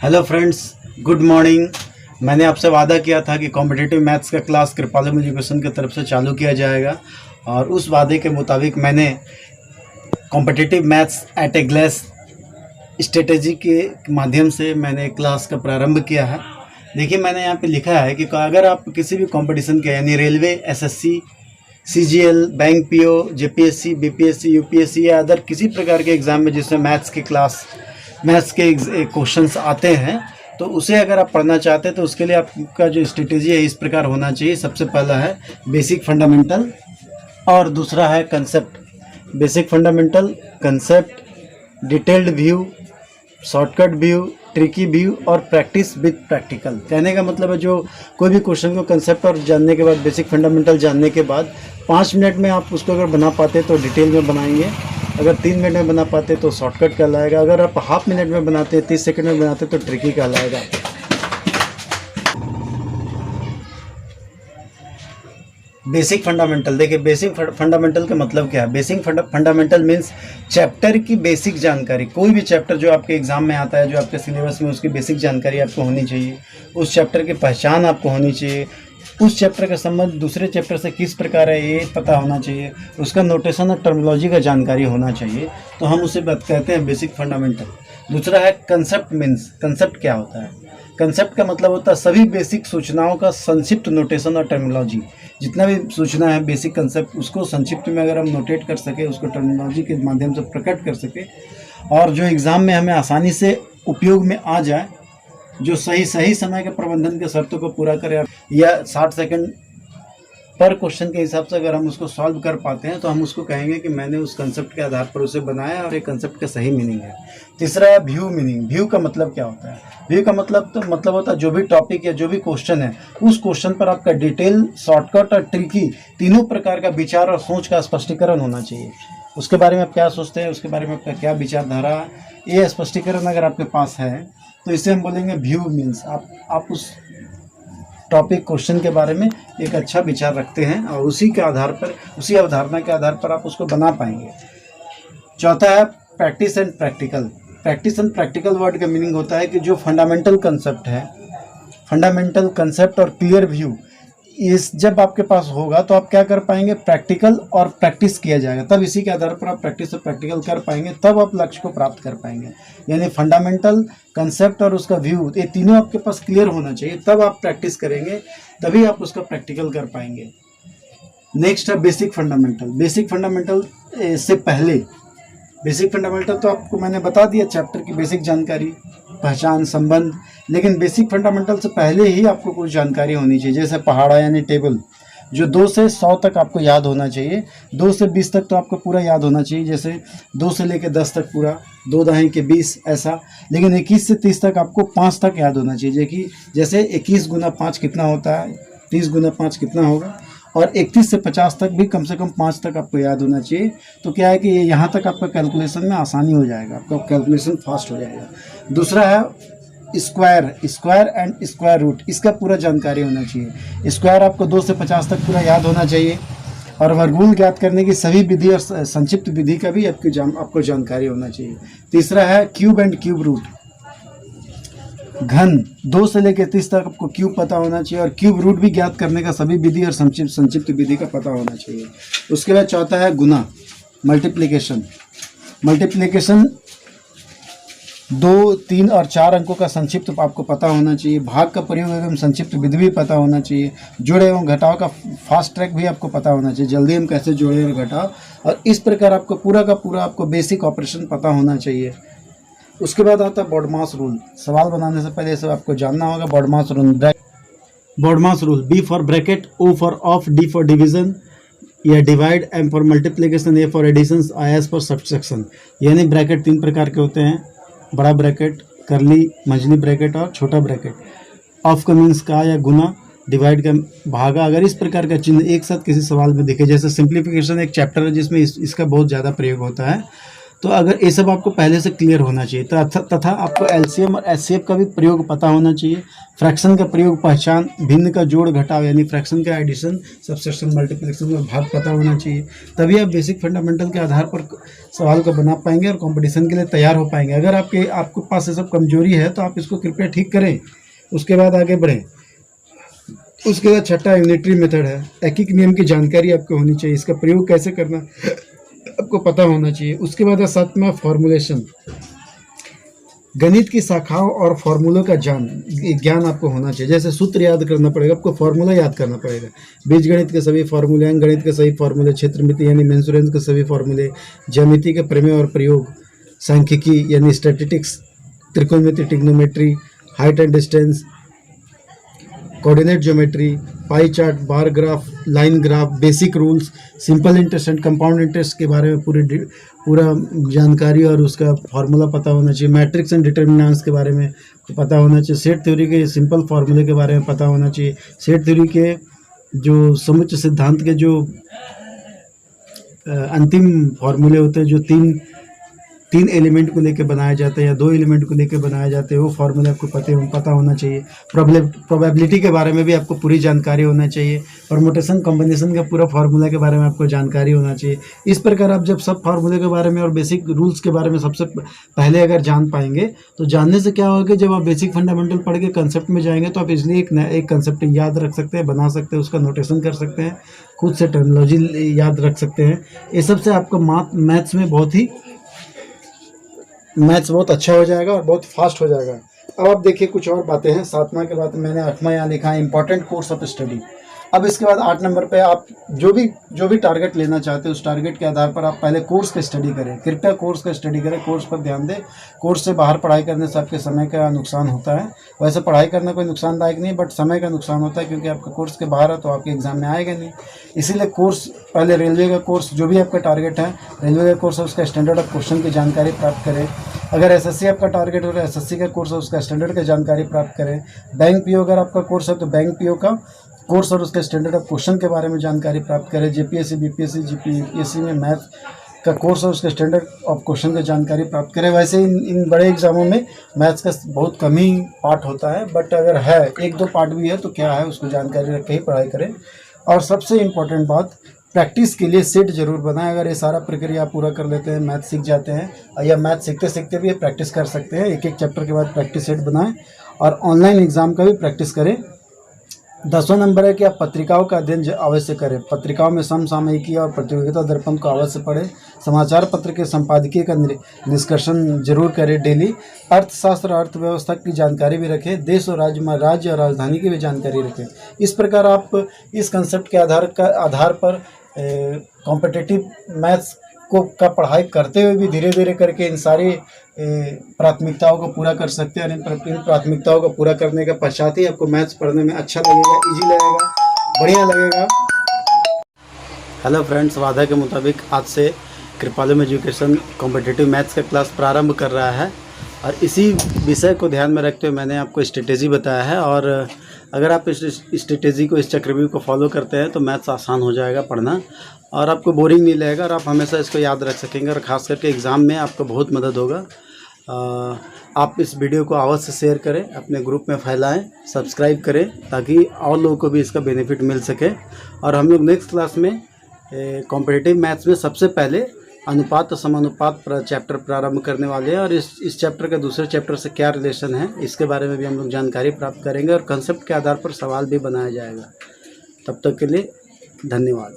Hello friends, good morning. मैंने आपसे वादा किया था कि कॉम्पिटिटिव मैथ्स का क्लास कृपालम एजुकेशन की तरफ से चालू किया जाएगा और उस वादे के मुताबिक मैंने कॉम्पिटिटिव मैथ्स एट ए ग्लेस स्ट्रेटेजी के माध्यम से मैंने क्लास का प्रारंभ किया है। देखिए, मैंने यहाँ पे लिखा है कि अगर आप किसी भी कंपटीशन के यानी railway, SSC, CGL, bank PO, JPSC, BPSC, UPSC या अदर किसी प्रकार के एग्ज़ाम में जिसमें मैथ्स के क्वेश्चंस आते हैं, तो उसे अगर आप पढ़ना चाहते हैं तो उसके लिए आपका जो स्ट्रेटेजी है इस प्रकार होना चाहिए। सबसे पहला है बेसिक फंडामेंटल और दूसरा है concept. Basic fundamental, concept, detailed view, shortcut view, tricky view और प्रैक्टिस विद प्रैक्टिकल। कहने का मतलब है जो कोई भी क्वेश्चन को कंसेप्ट और जानने के बाद, बेसिक फंडामेंटल जानने के बाद 5 मिनट में आप उसको अगर बना पाते तो डिटेल में बनाएंगे, अगर 3 मिनट में बना पाते तो शॉर्टकट कहलाएगा, अगर आप हाफ मिनट में बनाते हैं, 30 सेकंड में बनाते तो ट्रिकी कहलाएगा। बेसिक फंडामेंटल, देखिए बेसिक फंडामेंटल का मतलब क्या है। बेसिक फंडामेंटल मीन्स चैप्टर की बेसिक जानकारी। कोई भी चैप्टर जो आपके एग्जाम में आता है, जो आपके सिलेबस में, उसकी बेसिक जानकारी आपको होनी चाहिए। उस चैप्टर की पहचान आपको होनी चाहिए। उस चैप्टर का संबंध दूसरे चैप्टर से किस प्रकार है ये पता होना चाहिए। उसका नोटेशन और टर्मिनोलॉजी का जानकारी होना चाहिए, तो हम उसे कहते हैं बेसिक फंडामेंटल। दूसरा है कंसेप्ट। मीन्स कंसेप्ट क्या होता है। कंसेप्ट का मतलब होता है सभी बेसिक सूचनाओं का संक्षिप्त नोटेशन और टर्मिनोलॉजी। जितना भी सूचना है, बेसिक कंसेप्ट, उसको संक्षिप्त में अगर हम नोटेट कर सके, उसको टर्मिनोलॉजी के माध्यम से प्रकट कर सके और जो एग्ज़ाम में हमें आसानी से उपयोग में आ जाए, जो सही समय के प्रबंधन के शर्तों को पूरा करे, या 60 सेकंड पर क्वेश्चन के हिसाब से अगर हम उसको सॉल्व कर पाते हैं तो हम उसको कहेंगे कि मैंने उस कंसेप्ट के आधार पर उसे बनाया और एक कंसेप्ट का सही मीनिंग है। तीसरा है व्यू मीनिंग। व्यू का मतलब क्या होता है। व्यू का मतलब होता है जो भी टॉपिक या जो भी क्वेश्चन है, उस क्वेश्चन पर आपका डिटेल, शॉर्टकट और ट्रिकी तीनों प्रकार का विचार और सोच का स्पष्टीकरण होना चाहिए। उसके बारे में आप क्या सोचते हैं, उसके बारे में आपका क्या विचारधारा है, ये स्पष्टीकरण अगर आपके पास है तो इसे हम बोलेंगे व्यू। मीन्स आप उस टॉपिक, क्वेश्चन के बारे में एक अच्छा विचार रखते हैं और उसी के आधार पर, उसी अवधारणा के आधार पर आप उसको बना पाएंगे। चौथा है practice and practical. Practice and practical word का मीनिंग होता है कि जो फंडामेंटल कंसेप्ट है, फंडामेंटल कंसेप्ट और क्लियर व्यू, इस जब आपके पास होगा तो आप क्या कर पाएंगे, प्रैक्टिकल और प्रैक्टिस किया जाएगा। तब इसी के आधार पर आप प्रैक्टिस और प्रैक्टिकल कर पाएंगे, तब आप लक्ष्य को प्राप्त कर पाएंगे। यानी फंडामेंटल, कंसेप्ट और उसका व्यू, ये तीनों आपके पास क्लियर होना चाहिए, तब आप प्रैक्टिस करेंगे, तभी आप उसका प्रैक्टिकल कर पाएंगे। नेक्स्ट है बेसिक फंडामेंटल। बेसिक फंडामेंटल से पहले, बेसिक फंडामेंटल तो आपको मैंने बता दिया, चैप्टर की बेसिक जानकारी, पहचान, संबंध। लेकिन बेसिक फंडामेंटल से पहले ही आपको कुछ जानकारी होनी चाहिए, जैसे पहाड़ा यानी टेबल, जो 2 से 100 तक आपको याद होना चाहिए। 2 से 20 तक तो आपको पूरा याद होना चाहिए, जैसे 2 से लेकर 10 तक पूरा, 2 दाएं के 20 ऐसा। लेकिन 21 से 30 तक आपको 5 तक याद होना चाहिए, जैसे 21 गुना 5 कितना होता है, 30 गुना 5 कितना होगा, और 31 से 50 तक भी कम से कम 5 तक आपको याद होना चाहिए। तो क्या है कि ये यहाँ तक आपका कैलकुलेशन में आसानी हो जाएगा, आपका कैलकुलेशन फास्ट हो जाएगा। दूसरा है स्क्वायर एंड स्क्वायर रूट, इसका पूरा जानकारी होना चाहिए। स्क्वायर आपको 2 से 50 तक पूरा याद होना चाहिए, और वर्गमूल ज्ञात करने की सभी विधि और संक्षिप्त विधि का भी आपको जानकारी होना चाहिए। तीसरा है क्यूब एंड क्यूब रूट। घन 2 से लेकर 30 तक आपको क्यूब पता होना चाहिए, और क्यूब रूट भी ज्ञात करने का सभी विधि और संक्षिप्त विधि का पता होना चाहिए। उसके बाद चौथा है गुना, मल्टीप्लिकेशन। मल्टीप्लिकेशन 2, 3 और 4 अंकों का संक्षिप्त आपको पता होना चाहिए। भाग का प्रयोग एवं संक्षिप्त विधि भी पता होना चाहिए। जोड़े एवं घटाव का फास्ट ट्रैक भी आपको पता होना चाहिए, जल्दी हम कैसे जोड़े और घटाव, और इस प्रकार आपको पूरा का पूरा आपको बेसिक ऑपरेशन पता होना चाहिए। उसके बाद आता है बॉडमास रूल। सवाल बनाने से पहले सब आपको जानना होगा BODMAS rule. BODMAS rule, B for bracket, O for of, D for division या divide, M for multiplication, A for addition, IS for subtraction. यानी ब्रैकेट 3 प्रकार के होते हैं, बड़ा ब्रैकेट, करली, मंझली ब्रैकेट और छोटा ब्रैकेट। ऑफ का मीन्स का या गुना, डिवाइड का भागा। अगर इस प्रकार का चिन्ह एक साथ किसी सवाल में दिखे, जैसे सिंप्लीफिकेशन एक चैप्टर है जिसमें इसका बहुत ज़्यादा प्रयोग होता है, तो अगर ये सब आपको पहले से क्लियर होना चाहिए, तथा आपको एलसीएम और एचसीएफ का भी प्रयोग पता होना चाहिए, फ्रैक्शन का प्रयोग पहचान, भिन्न का जोड़ घटाव यानी फ्रैक्शन का एडिशन, सब्सट्रैक्शन, मल्टीप्लिकेशन का भाग पता होना चाहिए। तभी आप बेसिक फंडामेंटल के आधार पर सवाल को बना पाएंगे और कंपटीशन के लिए तैयार हो पाएंगे। अगर आपके पास ये सब कमजोरी है तो आप इसको कृपया ठीक करें, उसके बाद आगे बढ़ें। उसके बाद छठा यूनिटरी मेथड है। एकीक नियम की जानकारी आपको होनी चाहिए, इसका प्रयोग कैसे करना आपको पता होना चाहिए। उसके बाद है सातवां फॉर्मुलेशन, गणित की शाखाओं और फॉर्मूलों का ज्ञान आपको होना चाहिए। जैसे सूत्र याद करना पड़ेगा, आपको फॉर्मूला याद करना पड़ेगा। बीजगणित के सभी फॉर्मूले, अंकगणित के सभी फॉर्मूले, क्षेत्रमिति यानी मेंसुरेंस के सभी फॉर्मूले, ज्यामिति के प्रमेय और प्रयोग, सांख्यिकी यानी स्टैटिस्टिक्स, त्रिकोणमिति, trigonometry, height and distance, coordinate geometry, pie chart, bar graph, line graph, basic rules, simple interest and compound interest के बारे में पूरा जानकारी और उसका फार्मूला पता होना चाहिए। मैट्रिक्स एंड डिटर्मिनेंट्स के बारे में पता होना चाहिए। सेट थ्योरी के सिंपल फार्मूले के बारे में पता होना चाहिए। सेट थ्योरी के जो समुच्चय सिद्धांत के जो अंतिम फार्मूले होते हैं, जो तीन एलिमेंट को लेकर बनाए जाते हैं या 2 एलिमेंट को लेकर बनाए जाते हैं, वो फार्मूले आपको पता होना चाहिए। प्रोबेबिलिटी के बारे में भी आपको पूरी जानकारी होना चाहिए। परमुटेशन कॉम्बिनेशन का पूरा फार्मूला के बारे में आपको जानकारी होना चाहिए। इस प्रकार आप जब सब फार्मूले के बारे में और बेसिक रूल्स के बारे में सबसे पहले अगर जान पाएंगे, तो जानने से क्या होगा, जब आप बेसिक फंडामेंटल पढ़ के कंसेप्ट में जाएंगे तो आप इसलिए एक कंसेप्ट याद रख सकते हैं, बना सकते हैं, उसका नोटेशन कर सकते हैं, खुद से टर्मिनोलॉजी याद रख सकते हैं। ये सबसे आपका मैथ्स बहुत अच्छा हो जाएगा और बहुत फास्ट हो जाएगा। अब आप देखिए कुछ और बातें हैं। 7वां के बाद मैंने 8वां यहाँ लिखा है इंपॉर्टेंट कोर्स ऑफ स्टडी। अब इसके बाद 8 नंबर पे आप जो भी टारगेट लेना चाहते हैं, उस टारगेट के आधार पर आप पहले कोर्स का स्टडी करें। कृपया कोर्स का स्टडी करें, कोर्स पर ध्यान दें। कोर्स से बाहर पढ़ाई करने से आपके समय का नुकसान होता है। वैसे पढ़ाई करना कोई नुकसानदायक नहीं, बट समय का नुकसान होता है, क्योंकि आपका कोर्स के बाहर है तो आपके एग्जाम में आएगा नहीं। इसीलिए कोर्स पहले रेलवे का कोर्स, जो भी आपका टारगेट है रेलवे का कोर्स है, उसका स्टैंडर्ड ऑफ क्वेश्चन की जानकारी प्राप्त करें। अगर एसएससी आपका टारगेट हो रहा है, एसएससी का कोर्स है, उसका स्टैंडर्ड की जानकारी प्राप्त करें। बैंक पीओ अगर आपका कोर्स है तो बैंक पीओ का कोर्स और उसके स्टैंडर्ड ऑफ क्वेश्चन के बारे में जानकारी प्राप्त करें। जेपीएससी, बीपीएससी, जीपीएससी में मैथ का कोर्स और उसके स्टैंडर्ड ऑफ क्वेश्चन की जानकारी प्राप्त करें। वैसे इन बड़े एग्जामों में मैथ्स का बहुत कम ही पार्ट होता है, बट अगर है 1-2 पार्ट भी है तो क्या है, उसको जानकारी रख के ही पढ़ाई करें। और सबसे इम्पोर्टेंट बात, प्रैक्टिस के लिए सेट जरूर बनाएं। अगर ये सारा प्रक्रिया पूरा कर लेते हैं, मैथ सीख जाते हैं, या मैथ सीखते सीखते भी प्रैक्टिस कर सकते हैं। एक चैप्टर के बाद प्रैक्टिस सेट बनाएं और ऑनलाइन एग्जाम का भी प्रैक्टिस करें। 10वां नंबर है कि आप पत्रिकाओं का अध्ययन अवश्य करें। पत्रिकाओं में समसामयिकी और प्रतियोगिता दर्पण को अवश्य पढ़ें। समाचार पत्र के संपादकीय का निष्कर्षण जरूर करें डेली। अर्थशास्त्र और अर्थव्यवस्था की जानकारी भी रखें। देश और राज्य और राजधानी की भी जानकारी रखें। इस प्रकार आप इस कंसेप्ट के आधार पर कॉम्पिटिटिव मैथ्स का पढ़ाई करते हुए भी धीरे धीरे करके इन सारी प्राथमिकताओं को पूरा कर सकते हैं। इन प्राथमिकताओं को पूरा करने के पश्चात ही आपको मैथ्स पढ़ने में अच्छा लगेगा, इजी लगेगा, बढ़िया लगेगा। हेलो फ्रेंड्स, वादा के मुताबिक आज से कृपालम एजुकेशन कॉम्पिटिटिव मैथ्स का क्लास प्रारंभ कर रहा है और इसी विषय को ध्यान में रखते हुए मैंने आपको स्ट्रेटेजी बताया है। और अगर आप इस स्ट्रेटेजी को, इस चक्रव्यूह को फॉलो करते हैं तो मैथ्स आसान हो जाएगा पढ़ना और आपको बोरिंग नहीं लगेगा और आप हमेशा इसको याद रख सकेंगे और ख़ास करके एग्ज़ाम में आपको बहुत मदद होगा। आप इस वीडियो को अवश्य शेयर करें, अपने ग्रुप में फैलाएं, सब्सक्राइब करें ताकि और लोगों को भी इसका बेनिफिट मिल सके। और हम लोग नेक्स्ट क्लास में कॉम्पिटिटिव मैथ्स में सबसे पहले अनुपात और समानुपात चैप्टर प्रारंभ करने वाले हैं और इस चैप्टर का दूसरे चैप्टर से क्या रिलेशन है इसके बारे में भी हम लोग जानकारी प्राप्त करेंगे और कंसेप्ट के आधार पर सवाल भी बनाया जाएगा। तब तक के लिए धन्यवाद।